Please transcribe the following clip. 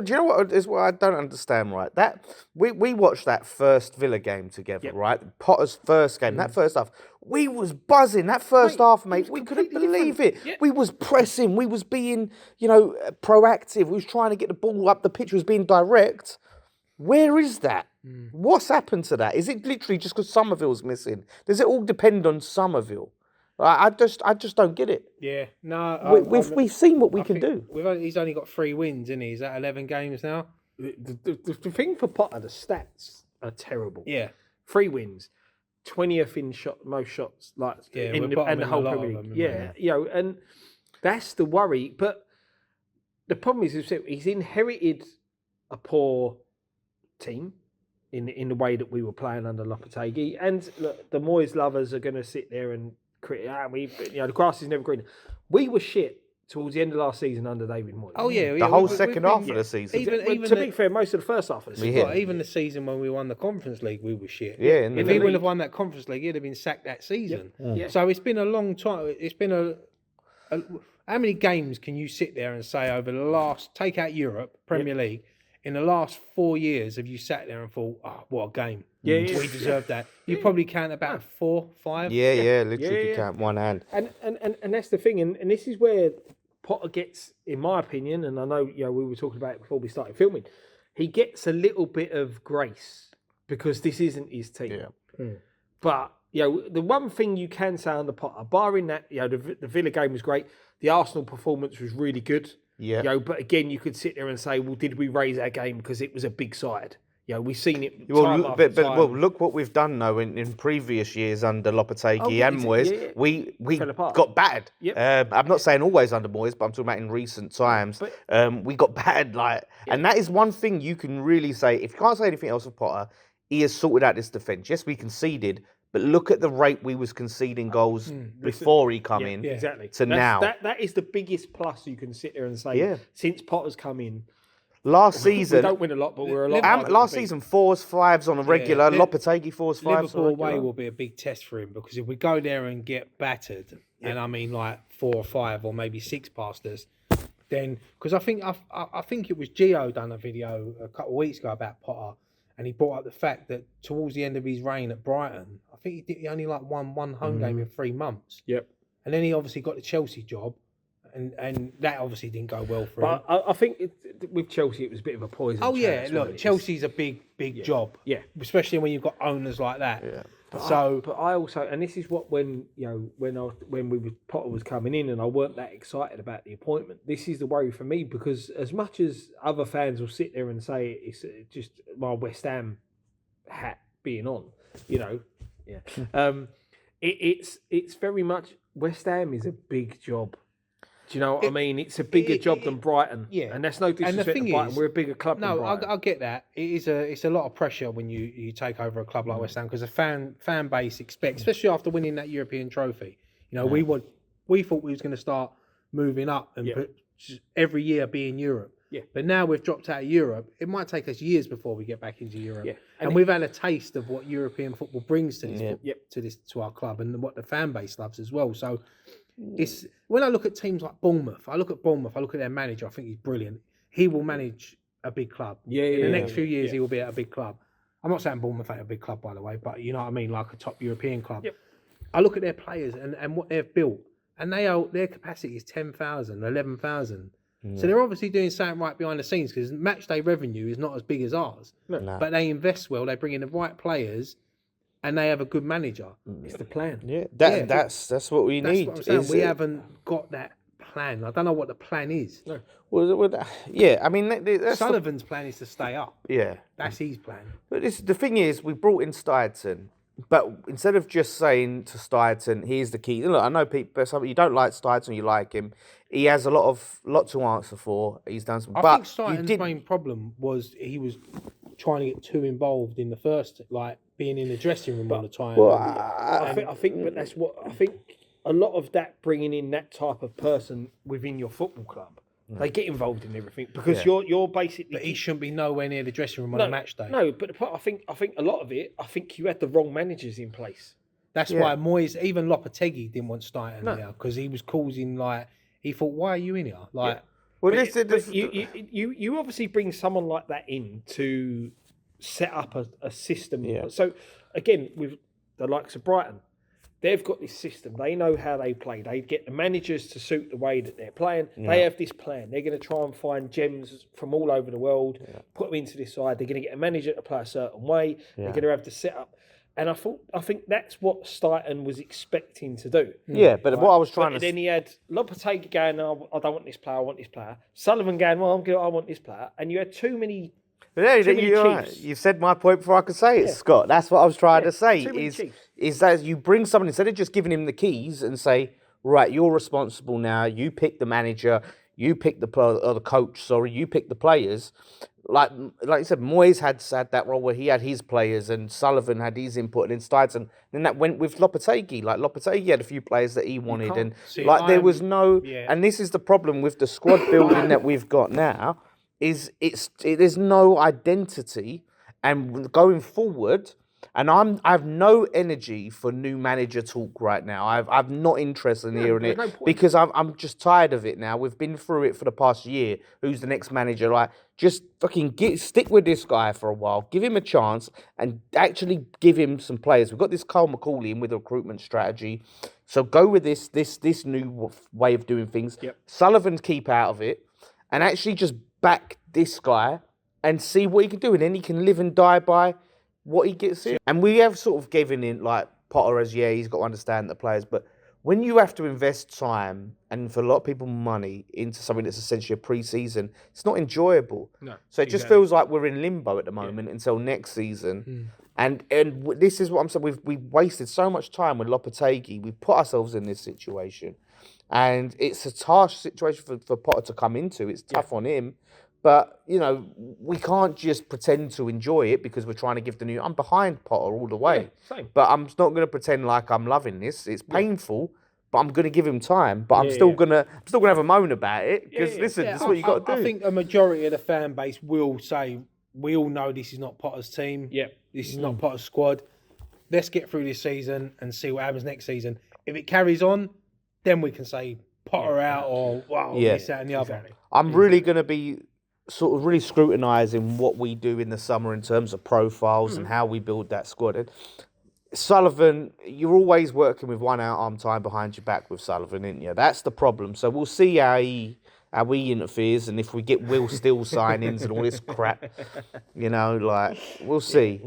Do you know what is what I don't understand? Right, that we watched that first Villa game together, right? Potter's first game. That first half, we was buzzing. That first half, mate, we couldn't believe it. Yeah. We was pressing. We was being, proactive. We was trying to get the ball up. The pitch was being direct. Where is that? What's happened to that? Is it literally just because Somerville's missing? Does it all depend on Somerville? I just don't get it. Yeah, no. We've seen what we can do. He's only got 3 wins, isn't he? Is that 11 games now? The thing for Potter, the stats are terrible. Yeah. 3 wins, 20th in most shots, like we're in the bottom in whole a lot Premier of League. them, Yeah, and that's the worry. But the problem is, he's inherited a poor team in the way that we were playing under Lopetegui, and look, the Moyes lovers are going to sit there and the grass is never greener. We were shit towards the end of last season under David Moyes. Oh yeah, The whole second half of the season. Even to be fair, most of the first half of the season. Even the season when we won the Conference League, we were shit. Yeah, if he wouldn't have won that Conference League, he'd have been sacked that season. Yeah. So it's been a long time. It's been a how many games can you sit there and say over the last, take out Europe, Premier League, in the last 4 years have you sat there and thought, oh, what a game. Yeah, we deserved that. You probably count about 4, 5. Yeah, literally could count one hand. And that's the thing, and this is where Potter gets, in my opinion, and I know we were talking about it before we started filming, he gets a little bit of grace because this isn't his team. Yeah. But the one thing you can say under Potter, barring that, the Villa game was great, the Arsenal performance was really good. Yeah. But again, you could sit there and say, well, did we raise our game because it was a big side? We've seen it time after time. Well, look what we've done though in previous years under Lopetegui and Moyes. We got battered. Yep. I'm not saying always under Moyes, but I'm talking about in recent times. We got battered, and that is one thing you can really say. If you can't say anything else of Potter, he has sorted out this defence. Yes, we conceded, but look at the rate we was conceding goals before he come in. Exactly. Now. That is the biggest plus you can sit there and say, since Potter's come in. Last season, we don't win a lot, but we're a lot. Last season, 4s, 5s on a regular. Lopetegui 4s, 5s. Liverpool away will be a big test for him because if we go there and get battered, and I mean like 4 or 5 or maybe 6 past us, then because I think it was Gio done a video a couple of weeks ago about Potter, and he brought up the fact that towards the end of his reign at Brighton, I think he only won one home game in 3 months. Yep. And then he obviously got the Chelsea job. And that obviously didn't go well for him. But I think with Chelsea, it was a bit of a poison. Oh yeah, look, Chelsea's a big job. Yeah, especially when you've got owners like that. Yeah. But I also, and this is what when Potter was coming in, and I weren't that excited about the appointment. This is the worry for me because as much as other fans will sit there and say it's just my West Ham hat being on, it's very much West Ham is a big job. Do you know what I mean? It's a bigger job than Brighton. Yeah. And that's no disrespect to Brighton. We're a bigger club than Brighton. I get that. It's a lot of pressure when you take over a club like West Ham because the fan base expects, especially after winning that European trophy. We thought we was going to start moving up and every year be in Europe. Yeah. But now we've dropped out of Europe. It might take us years before we get back into Europe. Yeah. And we've had a taste of what European football brings to our club and what the fan base loves as well. So it's when I look at teams like Bournemouth, I look at their manager, I think he's brilliant. He will manage a big club. In the next few years he will be at a big club. I'm not saying Bournemouth ain't a big club, by the way, but you know what I mean, like a top European club. Yep. I look at their players and what they've built, and their capacity is 10,000, 11,000. So they're obviously doing something right behind the scenes because match day revenue is not as big as ours. No. But they invest well, they bring in the right players, and they have a good manager. It's the plan. Yeah, that's what we need. That's what I'm saying. We haven't got that plan. I don't know what the plan is. No. I mean, that's Sullivan's plan is to stay up. Yeah. That's his plan. But the thing is, we brought in Steidton, but instead of just saying to Steidton, here's the key. Look, I know people, some you don't like Steidton, you like him. He has a lot to answer for. He's done some. I think Steidton's main problem was he was trying to get too involved in the first, like being in the dressing room all the time. Well, I think, but that's what I think. A lot of that bringing in that type of person within your football club, they get involved in everything because you're basically. But he shouldn't be nowhere near the dressing room on a match day. No, but I think a lot of it. I think you had the wrong managers in place. That's why Moyes, even Lopetegui, didn't want Steidton there because he was causing he thought, why are you in here? Well, But you obviously bring someone like that in to set up a system. Yeah. So again, with the likes of Brighton, they've got this system. They know how they play. They get the managers to suit the way that they're playing. They have this plan. They're going to try and find gems from all over the world, put them into this side. They're going to get a manager to play a certain way. They're going to have the setup. And I think that's what Stighton was expecting to do. Yeah, but what I was trying But to... then he had Lopetegui going, "Oh, I don't want this player, I want this player." Sullivan going, "Well, I want this player." And you had too many... Yeah, Too many you're right. chiefs. You said my point before I could say it, Scott. That's what I was trying to say. too many chiefs. Is that you bring someone, instead of just giving him the keys and say, right, you're responsible now. You pick the manager. You pick the coach. Sorry, you pick the players. Like you said, Moyes had that role where he had his players and Sullivan had his input, and then Stighton. Then that went with Lopetegui. Like Lopetegui had a few players that he wanted, and there was no. Yeah. And this is the problem with the squad building that we've got now. There's no identity, and going forward, and I have no energy for new manager talk right now. I'm not interested in hearing it because I'm just tired of it now. We've been through it for the past year. Who's the next manager? Like, just fucking stick with this guy for a while, give him a chance, and actually give him some players. We've got this Carl McCauley in with a recruitment strategy, so go with this new way of doing things. Sullivan keep out of it, and actually just back this guy and see what he can do, and then he can live and die by what he gets in. And we have sort of given in, like, Potter as, he's got to understand the players, but when you have to invest time and for a lot of people money into something that's essentially a pre-season, it's not enjoyable. No, so it just feels like we're in limbo at the moment until next season. And this is what I'm saying. We've wasted so much time with Lopetegui. We've put ourselves in this situation. And it's a harsh situation for Potter to come into. It's tough on him. But, we can't just pretend to enjoy it because we're trying to give the new... I'm behind Potter all the way. Same. But I'm not going to pretend like I'm loving this. It's painful, but I'm going to give him time. But I'm still going to have a moan about it because, listen, this is what you got to do. I think a majority of the fan base will say, we all know this is not Potter's team. Yeah. This is not Potter's squad. Let's get through this season and see what happens next season. If it carries on, then we can say Potter out or, this, that and the other. I'm really going to be sort of really scrutinising what we do in the summer in terms of profiles and how we build that squad. And Sullivan, you're always working with one arm time behind your back with Sullivan, isn't you? That's the problem. So we'll see how he interferes and if we get Will Still signings and all this crap, we'll see.